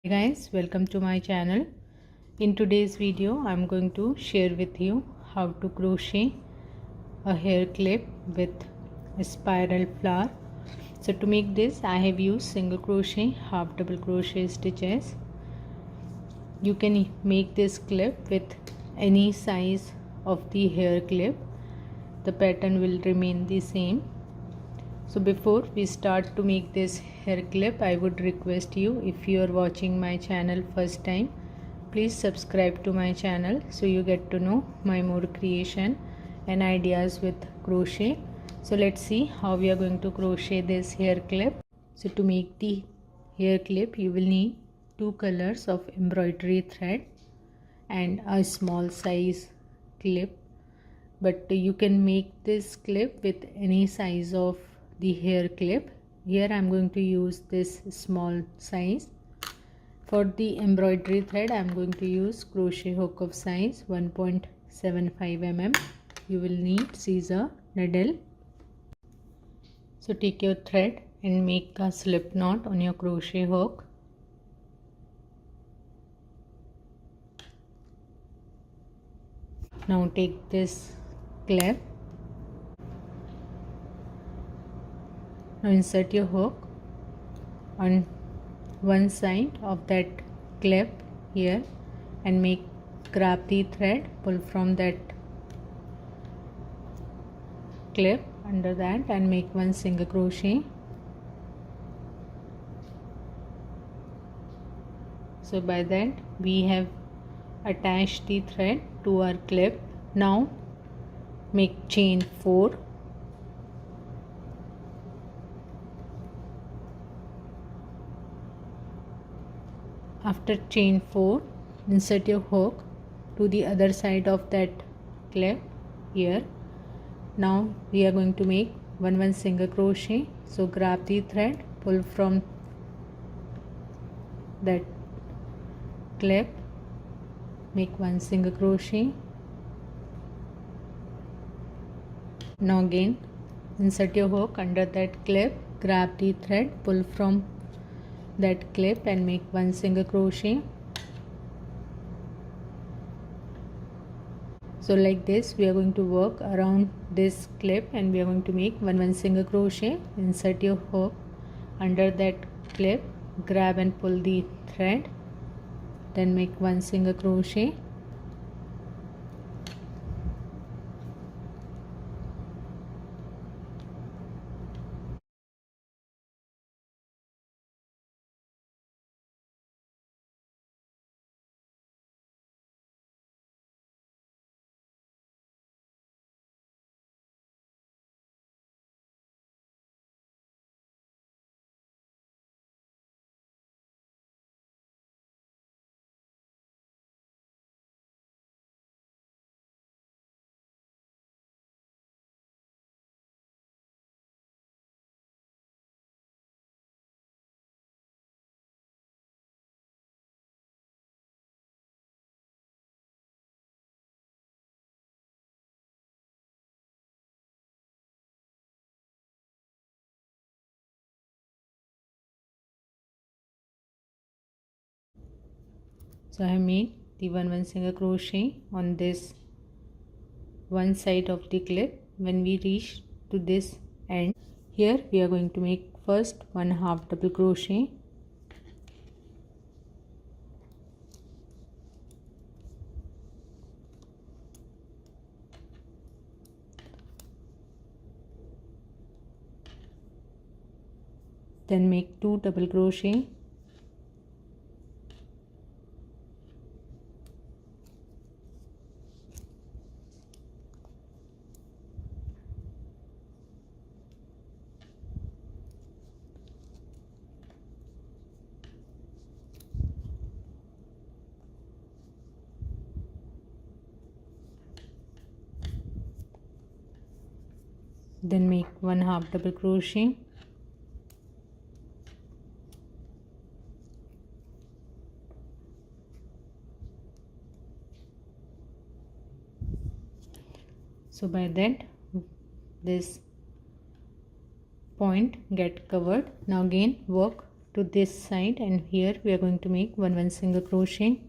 Hey guys, welcome to my channel. In today's video I'm going to share with you how to crochet a hair clip with a spiral flower. So to make this I have used single crochet, half double crochet stitches. You can make this clip with any size of the hair clip. The pattern will remain the same. So before we start to make this hair clip, I would request you, if you are watching my channel first time, please subscribe to my channel so you get to know my more creation and ideas with crochet. So let's see how we are going to crochet this hair clip. So to make the hair clip you will need two colors of embroidery thread and a small size clip, but you can make this clip with any size of the hair clip. Here I am going to use this small size. For the embroidery thread I am going to use crochet hook of size 1.75 mm. You will need scissor, needle. So take your thread and make a slip knot on your crochet hook. Now take this clip. Now insert your hook on one side of that clip here and grab the thread, pull from that clip under that and make one single crochet. So by that we have attached the thread to our clip. Now make chain 4. After chain 4, insert your hook to the other side of that clip here. Now we are going to make one single crochet. So grab the thread, pull from that clip, make one single crochet. Now again insert your hook under that clip, grab the thread, pull from that clip and make one single crochet. So like this we are going to work around this clip and we are going to make one single crochet. Insert your hook under that clip, grab and pull the thread, then make one single crochet. So I have made the one single crochet on this one side of the clip. When we reach to this end, here we are going to make first one half double crochet. Then make two double crochet. Then make one half double crochet. So by that this point get covered. Now again work to this side, and here we are going to make one single crochet.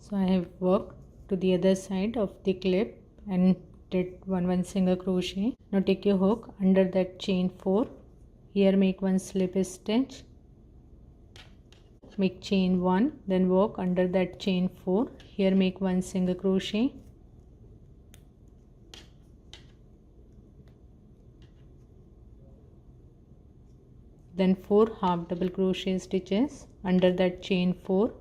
So I have worked to the other side of the clip and did one single crochet. Now take your hook under that chain 4. Here make one slip stitch, make chain 1, then work under that chain 4. Here make one single crochet, then 4 half double crochet stitches under that chain 4.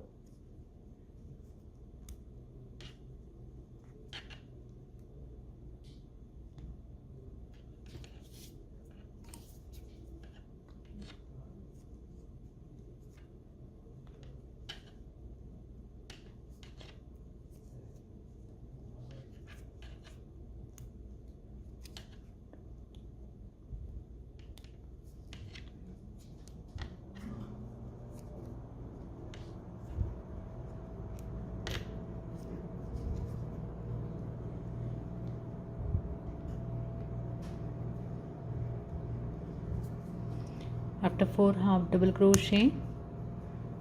After 4 half double crochet,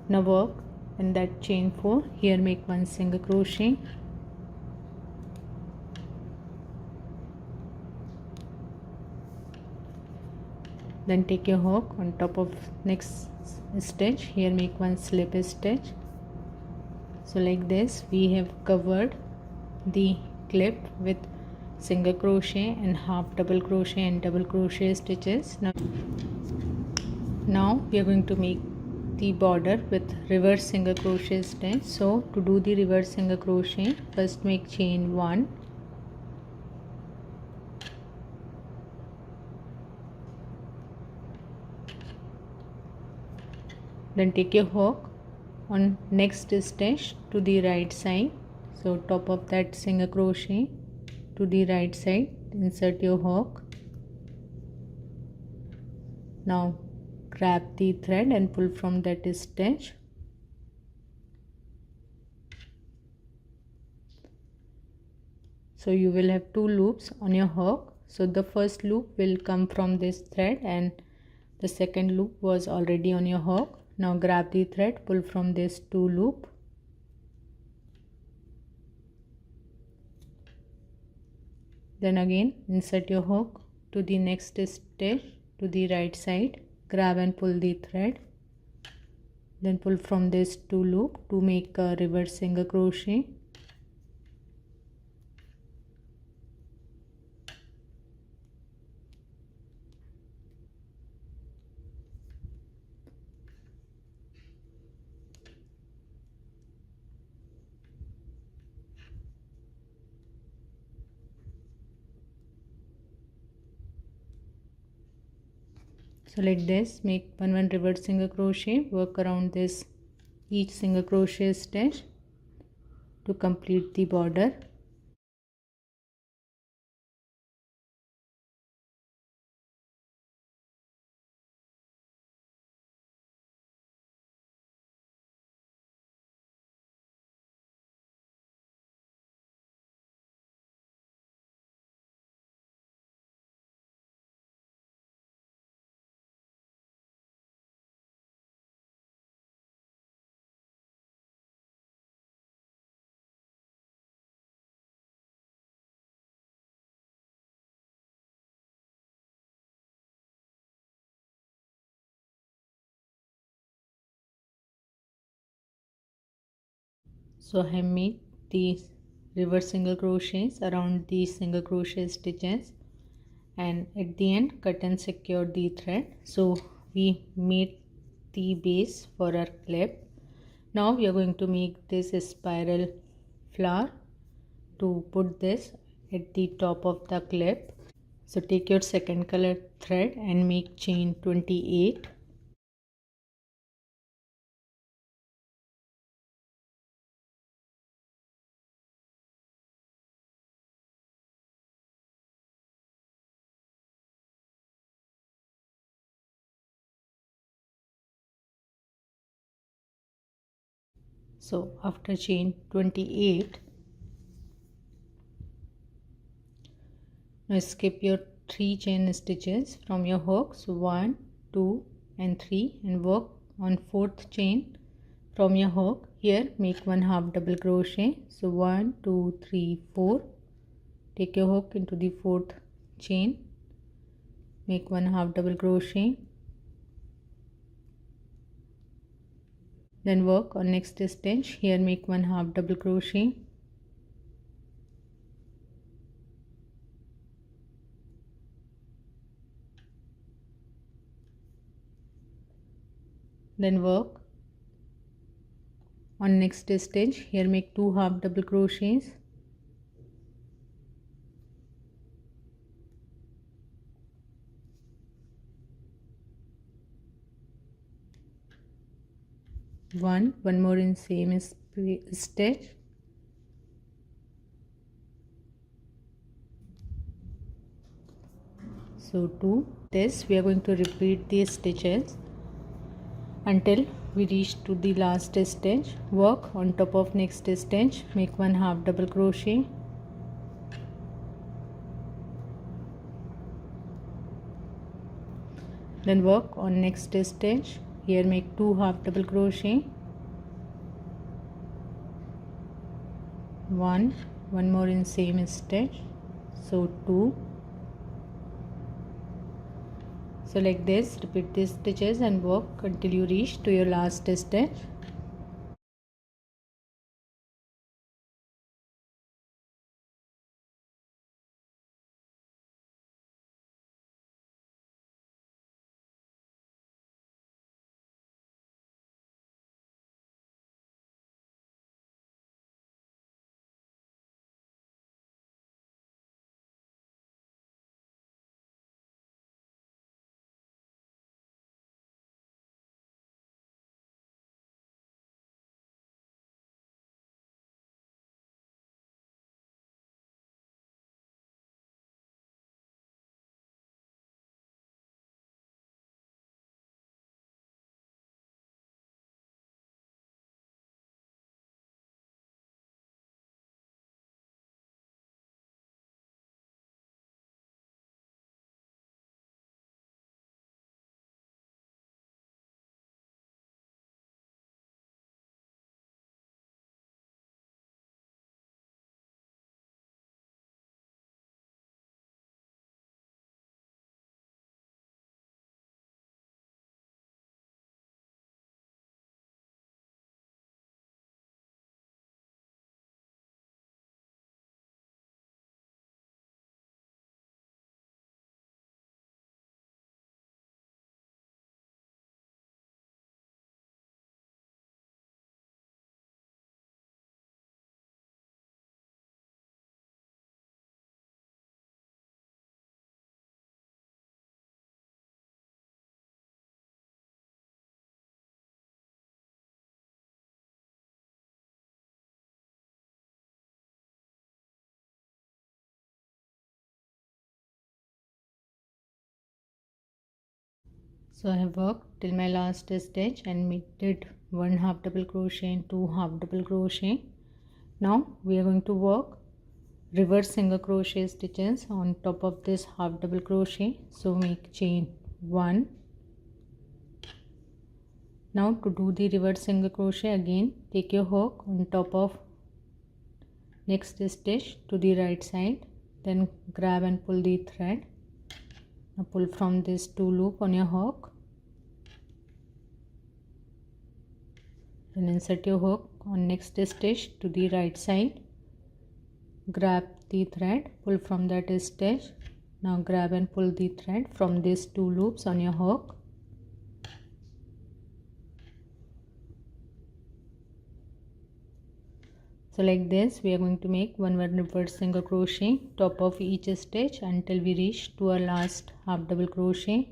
now work in that chain 4. Here make one single crochet, then take your hook on top of next stitch. Here make one slip stitch. So like this we have covered the clip with single crochet and half double crochet and double crochet stitches. Now we are going to make the border with reverse single crochet stitch. So to do the reverse single crochet, first make chain 1, then take your hook on next stitch to the right side. So top of that single crochet to the right side, insert your hook. Now grab the thread and pull from that stitch. So you will have 2 loops on your hook. So the first loop will come from this thread and the second loop was already on your hook. Now grab the thread, pull from this 2 loop. Then again insert your hook to the next stitch to the right side, grab and pull the thread, then pull from this 2 loop to make a reverse single crochet. So like this, make one reverse single crochet, work around this each single crochet stitch to complete the border. So I have made these reverse single crochets around these single crochet stitches, and at the end cut and secure the thread. So we made the base for our clip. Now we are going to make this spiral flower to put this at the top of the clip. So take your second color thread and make chain 28. So after chain 28, now skip your 3 chain stitches from your hook. So 1, 2 and 3, and work on 4th chain from your hook. Here make 1 half double crochet. So 1, 2, 3, 4. Take your hook into the 4th chain, make 1 half double crochet, then work on next stitch. Here make 1 half double crochet, then work on next stitch. Here make 2 half double crochets, one more in same stitch, so 2. This we are going to repeat these stitches until we reach to the last stitch. Work on top of next stitch, make 1 half double crochet, then work on next stitch. Here make 2 half double crochet, one more in same stitch, so 2. So like this, repeat these stitches and work until you reach to your last stitch. So I have worked till my last stitch and did 1 half double crochet and 2 half double crochet. Now we are going to work reverse single crochet stitches on top of this half double crochet. So make chain 1. Now to do the reverse single crochet, again take your hook on top of next stitch to the right side, then grab and pull the thread. Now pull from this 2 loop on your hook, then insert your hook on next stitch to the right side, grab the thread, pull from that stitch. Now grab and pull the thread from these 2 loops on your hook. So like this we are going to make one reverse single crochet top of each stitch until we reach to our last half double crochet.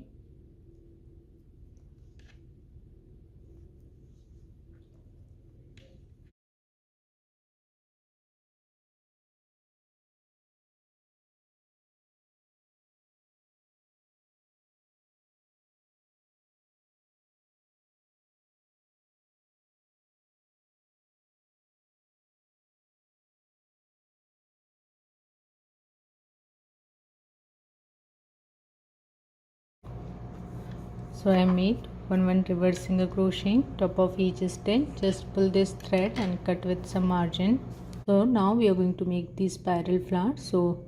So I made one reverse single crochet top of each stitch. Just pull this thread and cut with some margin. So now we are going to make the spiral flower. So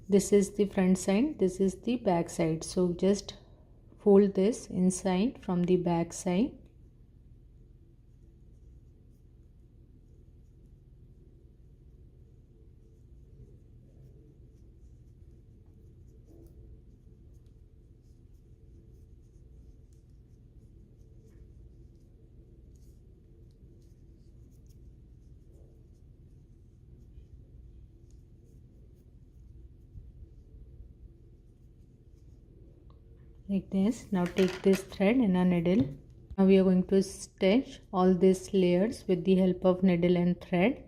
this is the front side, this is the back side. So just fold this inside from the back side. Like this. Now take this thread and a needle. Now we are going to stitch all these layers with the help of needle and thread.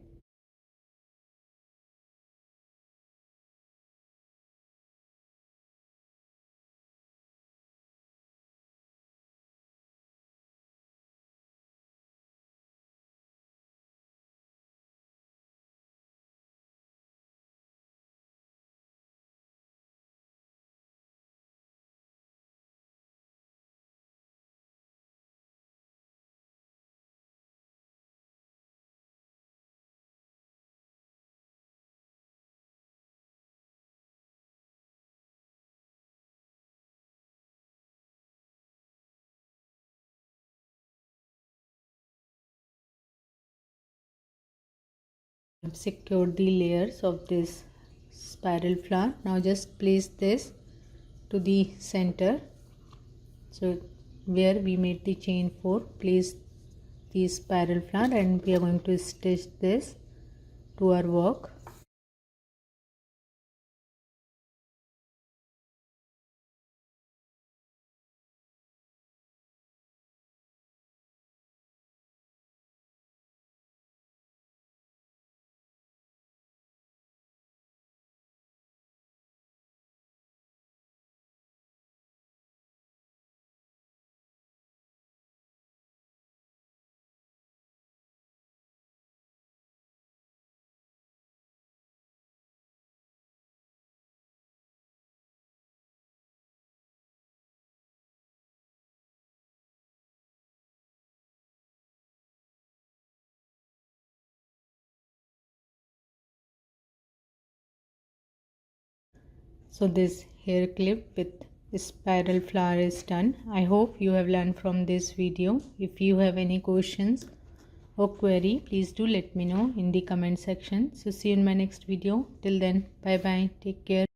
I've secured the layers of this spiral flower. Now just place this to the center. So where we made the chain 4, place the spiral flower and we are going to stitch this to our work. So this hair clip with spiral flower is done. I hope you have learned from this video. If you have any questions or query, please do let me know in the comment section. So see you in my next video. Till then, bye bye, take care.